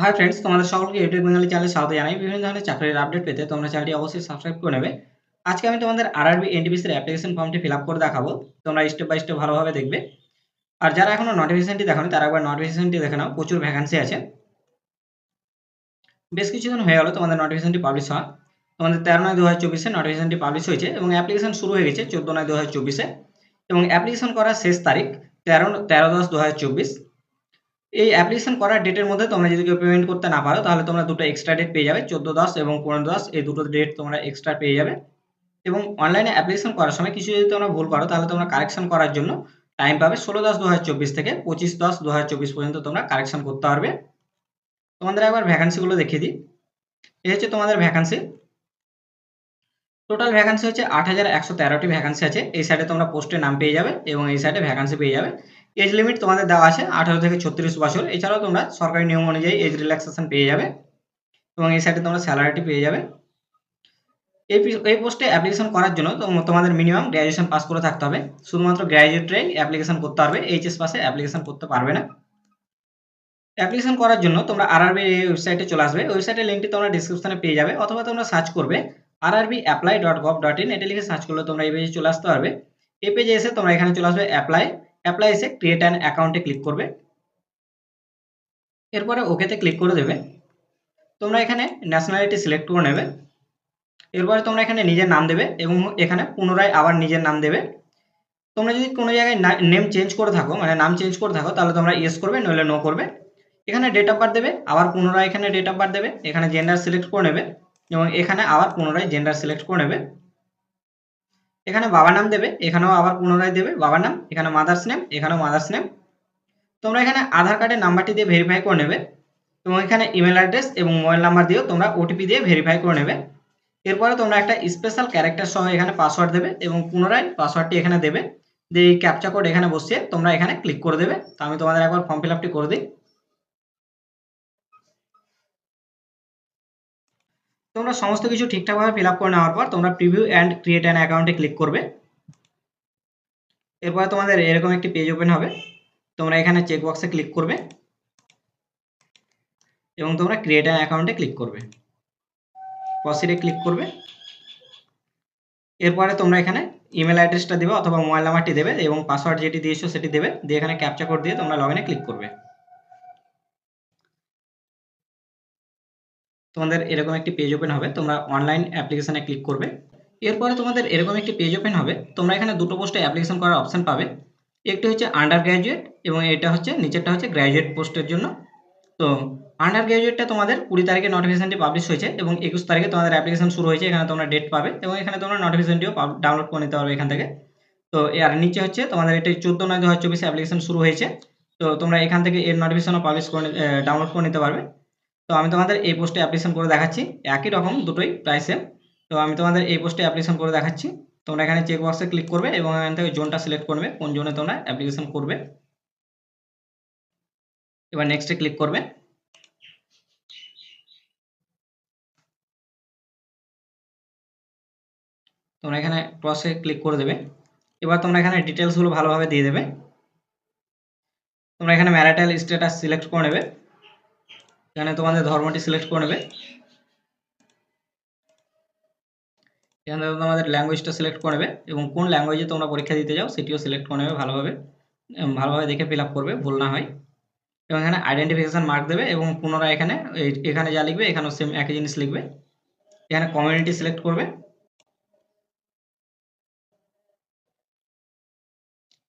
Hi friends, তোমাদের সকলকে YouTube Bengali চ্যানেলে স্বাগত জানাই। বিভিন্ন ধরনের চাকরির আপডেট পেতে তোমরা চ্যানেলটি অবশ্যই সাবস্ক্রাইব করে নেবে। আজকে আমি তোমাদের আরআরবি এনটিপিসির অ্যাপ্লিকেশন ফর্মটি ফিল আপ করে দেখাবো। তোমরা স্টেপ বাই স্টেপ ভালোভাবে দেখবে। আর যারা এখনো নোটিফিকেশনটি দেখোনি তারা একবার নোটিফিকেশনটি দেখে নাও। প্রচুর ভ্যাকান্সি আছে। বেশ কিছুদিন হয়ে গেল তোমাদের নোটিফিকেশনটি পাবলিশ হওয়া। তোমাদের 13/9/2024 নোটিফিকেশনটি পাবলিশ হয়েছে এবং অ্যাপ্লিকেশন শুরু হয়ে গেছে 14/9/2024 এবং অ্যাপ্লিকেশন করার শেষ তারিখ 13/10/2024। এই অ্যাপ্লিকেশন করার ডেটের মধ্যে তোমরা যদি কেউ পেমেন্ট করতে না পারো তাহলে তোমরা দুটো এক্সট্রা ডেট পেয়ে যাবে, 14/10 এবং 15/10, এই দুটো ডেট তোমরা এক্সট্রা পেয়ে যাবে। এবং অনলাইনে অ্যাপ্লিকেশন করার সময় কিছু যদি তোমরা ভুল করো তাহলে তোমরা কারেকশন করার জন্য টাইম পাবে 16/10/2024 থেকে 25/10/2024 পর্যন্ত তোমরা কারেকশন করতে পারবে। তোমাদের একবার ভ্যাকান্সিগুলো দেখিয়ে দিই। এই হচ্ছে তোমাদের ভ্যাকান্সি। টোটাল ভ্যাকান্সি হচ্ছে 8113টি ভ্যাকান্সি আছে। এই সাইডে তোমরা পোস্টের নাম পেয়ে যাবে এবং এই সাইডে ভ্যাকান্সি পেয়ে যাবে। এজ লিমিট তোমাদের দেওয়া আছে 18 থেকে 36 বছর। এছাড়াও তোমরা সরকারি নিয়ম অনুযায়ী এজ রিল্যাক্সেশন পেয়ে যাবে এবং এই সাইডে তোমরা স্যালারিটি পেয়ে যাবে। এই পোস্টে অ্যাপ্লিকেশন করার জন্য তোমাদের মিনিমাম গ্র্যাজুয়েশন পাস করে থাকতে হবে। শুধুমাত্র গ্র্যাজুয়েটরাই অ্যাপ্লিকেশন করতে পারবে, এইচএস পাসে অ্যাপ্লিকেশন করতে পারবে না। অ্যাপ্লিকেশন করার জন্য তোমরা আরআরবি ওয়েবসাইটে চলে আসবে। ওয়েবসাইটের লিঙ্কটি তোমরা ডিসক্রিপশনে পেয়ে যাবে অথবা তোমরা সার্চ করবে rrbapply.gov.in, এটা লিখে সার্চ করলে তোমরা এই পেজে চলে আসতে পারবে। এই পেজে এসে তোমরা এখানে চলে আসবে অ্যাপ্লাই এসে ক্রিয়েট অ্যান অ্যাকাউন্টে ক্লিক করবে। এরপরে ওকেতে ক্লিক করে দেবে। তোমরা এখানে ন্যাশনালিটি সিলেক্ট করে নেবে। এরপরে তোমরা এখানে নিজের নাম দেবে এবং এখানে পুনরায় আবার নিজের নাম দেবে। তোমরা যদি কোনো জায়গায় নেম চেঞ্জ করে থাকো, মানে নাম চেঞ্জ করে থাকো, তাহলে তোমরা ইয়েস করবে, নইলে নো করবে। এখানে ডেট অফ বার্থ দেবে, আবার পুনরায় এখানে ডেট অফ বার্থ দেবে, এখানে জেন্ডার সিলেক্ট করে নেবে এবং এখানে আবার পুনরায় জেন্ডার সিলেক্ট করে নেবে। এখানে বাবার নাম দেবে, এখানেও আবার পুনরায় দেবে বাবার নাম, এখানে মাদার্স নেম, এখানেও মাদার্স নেম। তোমরা এখানে আধার কার্ডের নাম্বারটি দিয়ে ভেরিফাই করে নেবে এবং এখানে ইমেল অ্যাড্রেস এবং মোবাইল নাম্বার দিয়েও তোমরা ওটিপি দিয়ে ভেরিফাই করে নেবে। এরপরে তোমরা একটা স্পেশাল ক্যারেক্টার সহ এখানে পাসওয়ার্ড দেবে এবং পুনরায় পাসওয়ার্ডটি এখানে দেবে। দিয়ে এই ক্যাপচা কোড এখানে বসিয়ে তোমরা এখানে ক্লিক করে দেবে। তো আমি তোমাদের একবার ফর্ম ফিল আপটি করে দিই। তোমরা সমস্ত কিছু ঠিকঠাকভাবে ফিল আপ করে নেওয়ার পর তোমরা প্রিভিউ অ্যান্ড ক্রিয়েট অ্যান অ্যাকাউন্টে ক্লিক করবে। এরপরে তোমাদের এরকম একটি পেজ ওপেন হবে। তোমরা এখানে চেক বক্সে ক্লিক করবে এবং তোমরা ক্রিয়েট অ্যান অ্যাকাউন্টে ক্লিক করবে, প্রসিডে ক্লিক করবে। এরপরে তোমরা এখানে ইমেল অ্যাড্রেসটা দেবে অথবা মোবাইল নাম্বারটি দেবে এবং পাসওয়ার্ড যেটি দিয়েছো সেটি দেবে, দিয়ে এখানে ক্যাপচা কোড দিয়ে তোমরা লগ ইনে ক্লিক করবে। তোমাদের এরকম একটি পেজ ওপেন হবে। তোমরা অনলাইন অ্যাপ্লিকেশনে ক্লিক করবে। এরপরে তোমাদের এরকম একটি পেজ ওপেন হবে। তোমরা এখানে দুটো পোস্টে অ্যাপ্লিকেশন করার অপশন পাবে। একটি হচ্ছে আন্ডার গ্র্যাজুয়েট এবং এটা হচ্ছে নিচেরটা হচ্ছে গ্র্যাজুয়েট পোস্টের জন্য। তো আন্ডার গ্র্যাজুয়েটটা তোমাদের 20 তারিখে নোটিফিকেশনটি পাবলিশ হয়েছে এবং 21 তারিখে তোমাদের অ্যাপ্লিকেশন শুরু হয়েছে। এখানে তোমরা ডেট পাবে এবং এখানে তোমরা নোটিফিকেশনটিও ডাউনলোড করে নিতে পারবে এখান থেকে। তো এর নিচে হচ্ছে তোমাদের এটা 14/9/2024 অ্যাপ্লিকেশন শুরু হয়েছে। তো তোমরা এখান থেকে এর নোটিফিকেশনও পাবলিশ করে ডাউনলোড করে নিতে পারবে। তো আমি তোমাদের এই পোস্টে অ্যাপ্লিকেশন করে দেখাচ্ছি। একই রকম, দুটোই প্রায় সেম। তো আমি তোমাদের এই পোস্টে অ্যাপ্লিকেশন করে দেখাচ্ছি। তোমরা এখানে চেক বক্সে ক্লিক করবে এবং এখান থেকে জোনটা সিলেক্ট করবে, কোন জোনে তোমরা অ্যাপ্লিকেশন করবে। এবার নেক্সটে ক্লিক করবে। তোমরা এখানে ক্রসে ক্লিক করে দেবে। এবার তোমরা এখানে ডিটেলসগুলো ভালোভাবে দিয়ে দেবে। তোমরা এখানে ম্যারিটাল স্ট্যাটাস সিলেক্ট করে নেবে, এখানে তোমাদের ধর্মটি সিলেক্ট করে নেবে, এখানে তোমাদের ল্যাঙ্গুয়েজটা সিলেক্ট করে নেবে এবং কোন ল্যাঙ্গুয়েজে তোমরা পরীক্ষা দিতে যাও সেটিও সিলেক্ট করে নেবে ভালোভাবে। ভালোভাবে দেখে ফিল আপ করবে, ভুল না হয়। এবং এখানে আইডেন্টিফিকেশন মার্ক দেবে এবং পুনরায় এখানে এখানে যা লিখবে এখানেও সেম একই জিনিস লিখবে। এখানে কমিউনিটি সিলেক্ট করবে।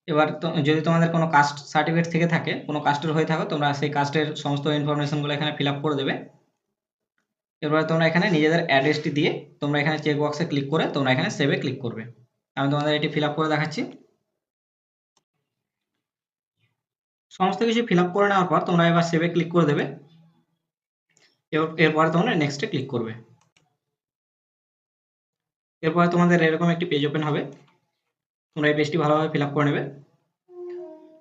এবার যদি তোমাদের কোনো কাস্ট সার্টিফিকেট থেকে থাকে, কোনো কাস্টের হয়ে থাকো, তোমরা সেই কাস্টের সমস্ত ইনফরমেশনগুলো এখানে ফিল আপ করে দেবে। এরপরে তোমরা এখানে নিজেদের অ্যাড্রেসটি দিয়ে তোমরা এখানে চেক বক্সে ক্লিক করে তোমরা এখানে সেভে ক্লিক করবে। আমি তোমাদের এটি ফিল আপ করে দেখাচ্ছি। সমস্ত কিছু ফিল আপ করে নেওয়ার পর তোমরা এবার সেভে ক্লিক করে দেবে। এরপরে তোমরা নেক্সটে ক্লিক করবে। এরপরে তোমাদের এরকম একটি পেজ ওপেন হবে। তোমরা এই পেজটি ভালোভাবে ফিল আপ করে নেবে।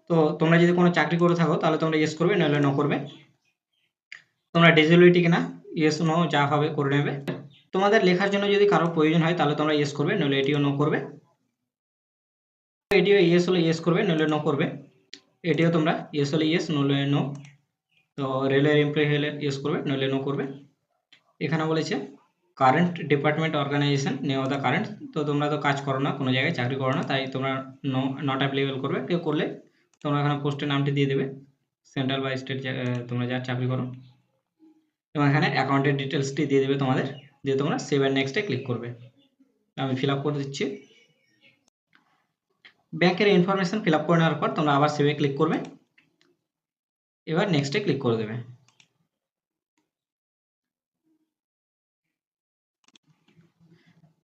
তো তোমরা যদি কোনো চাকরি করে থাকো তাহলে তোমরা ইয়েস করবে, নইলে নো করবে। তোমরা ডিসেবিলিটি কিনা, ইয়েস নো যা হবে করে নেবে। তোমাদের লেখার জন্য যদি কারো প্রয়োজন হয় তাহলে তোমরা ইয়েস করবে, নইলে এটিও নো করবে। এটিও ইয়েস হলে ইয়েস করবে, নইলে নো করবে। এটিও তোমরা ইয়েস হলে ইয়েস, নইলে নো। তো রেলের এমপ্লয়ি হলে ইউজ করবে, নইলে নো করবে। এখানে বলেছে current department organisation name of the current, তো তোমরা তো কাজ করো না, কোনো জায়গায় চাকরি করো না, তাই তোমরা নট অ্যাপ্লিকেবল করবে। কেউ করলে তোমরা এখানে পোস্টের নামটি দিয়ে দেবে, সেন্ট্রাল বা স্টেট তোমরা যা চাকরি করো, এবং এখানে অ্যাকাউন্টের ডিটেলসটি দিয়ে দেবে তোমাদের, দিয়ে তোমরা সেভ অ্যান্ড নেক্সটে ক্লিক করবে। আমি ফিল আপ করে দিচ্ছি। ব্যাংকের ইনফরমেশন ফিল আপ করে নেওয়ার পর তোমরা আবার সেভে ক্লিক করবে, এবার নেক্সটে ক্লিক করে দেবে।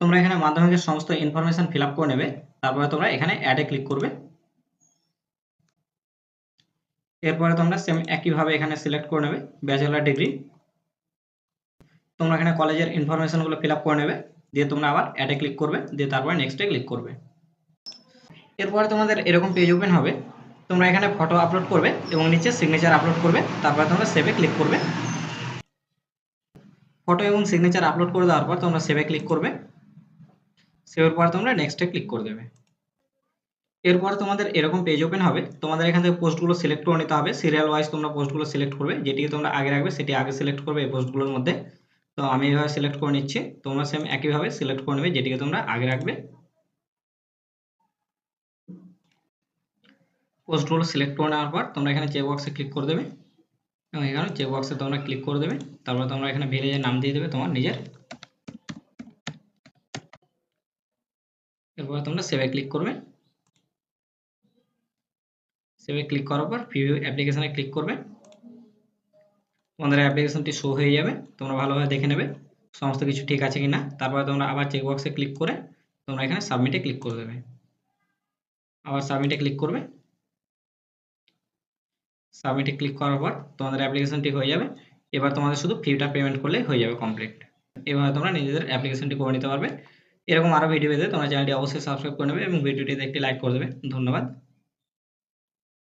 তোমরা এখানে মাধ্যমিকের সমস্ত ইনফরমেশন ফিল আপ করে নেবে, তারপরে তোমরা এখানে অ্যাডে ক্লিক করবে। এরপরে তোমরা সেম একইভাবে এখানে সিলেক্ট করে নেবে ব্যাচেলর ডিগ্রি। তোমরা এখানে কলেজের ইনফরমেশনগুলো ফিল আপ করে নেবে, দিয়ে তোমরা আবার অ্যাডে ক্লিক করবে, দিয়ে তারপরে নেক্সটে ক্লিক করবে। এরপরে তোমাদের এরকম পেজ ওপেন হবে, তোমরা এখানে ফটো আপলোড করবে এবং নিচে সিগনেচার আপলোড করবে, তারপরে তোমরা সেভে ক্লিক করবে। ফটো এবং সিগনেচার আপলোড করে দেওয়ার পর তোমরা সেভে ক্লিক করবে, সেভের পর তোমরা নেক্সটে ক্লিক করে দেবে। এরপর তোমাদের এরকম পেজ ওপেন হবে, তোমাদের এখান থেকে পোস্টগুলো সিলেক্ট করে নিতে হবে, সিরিয়াল ওয়াইজ তোমরা পোস্টগুলো সিলেক্ট করবে, যেটিকে তোমরা আগে রাখবে সেটি আগে সিলেক্ট করবে এই পোস্টগুলোর মধ্যে। তো আমি এইভাবে সিলেক্ট করে নিচ্ছি, তোমরা সেম একইভাবে সিলেক্ট করে নেবে যেটিকে তোমরা আগে রাখবে। পোস্টগুলো সিলেক্ট করে নেওয়ার পর তোমরা এখানে চেক বক্সে ক্লিক করে দেবে, এবং এখানে চেক বক্সে তোমরা ক্লিক করে দেবে, তারপর তোমরা এখানে ভিলেজের নাম দিয়ে দেবে তোমার নিজের। এরপর তোমরা সেভে ক্লিক করবে, সেভে ক্লিক করার পর ভিউ অ্যাপ্লিকেশনে ক্লিক করবে, তোমাদের অ্যাপ্লিকেশনটি শো হয়ে যাবে, তোমরা ভালোভাবে দেখে নেবে সমস্ত কিছু ঠিক আছে কিনা। তারপরে তোমরা আবার চেক বক্সে ক্লিক করে তোমরা এখানে সাবমিটে ক্লিক করে দেবে, আবার সাবমিটে ক্লিক করবে। সাবমিটে ক্লিক করার পর তোমাদের অ্যাপ্লিকেশনটি হয়ে যাবে, এবার তোমাদের শুধু ফিটা পেমেন্ট করলে হয়ে যাবে কমপ্লিট। এভাবে তোমরা নিজেদের অ্যাপ্লিকেশনটি করে নিতে পারবে। এরকম আরও ভিডিও পেতে তোমরা চ্যানেলটি অবশ্যই সাবস্ক্রাইব করে নেবে এবং ভিডিওটিতে একটি লাইক করে দেবে। ধন্যবাদ।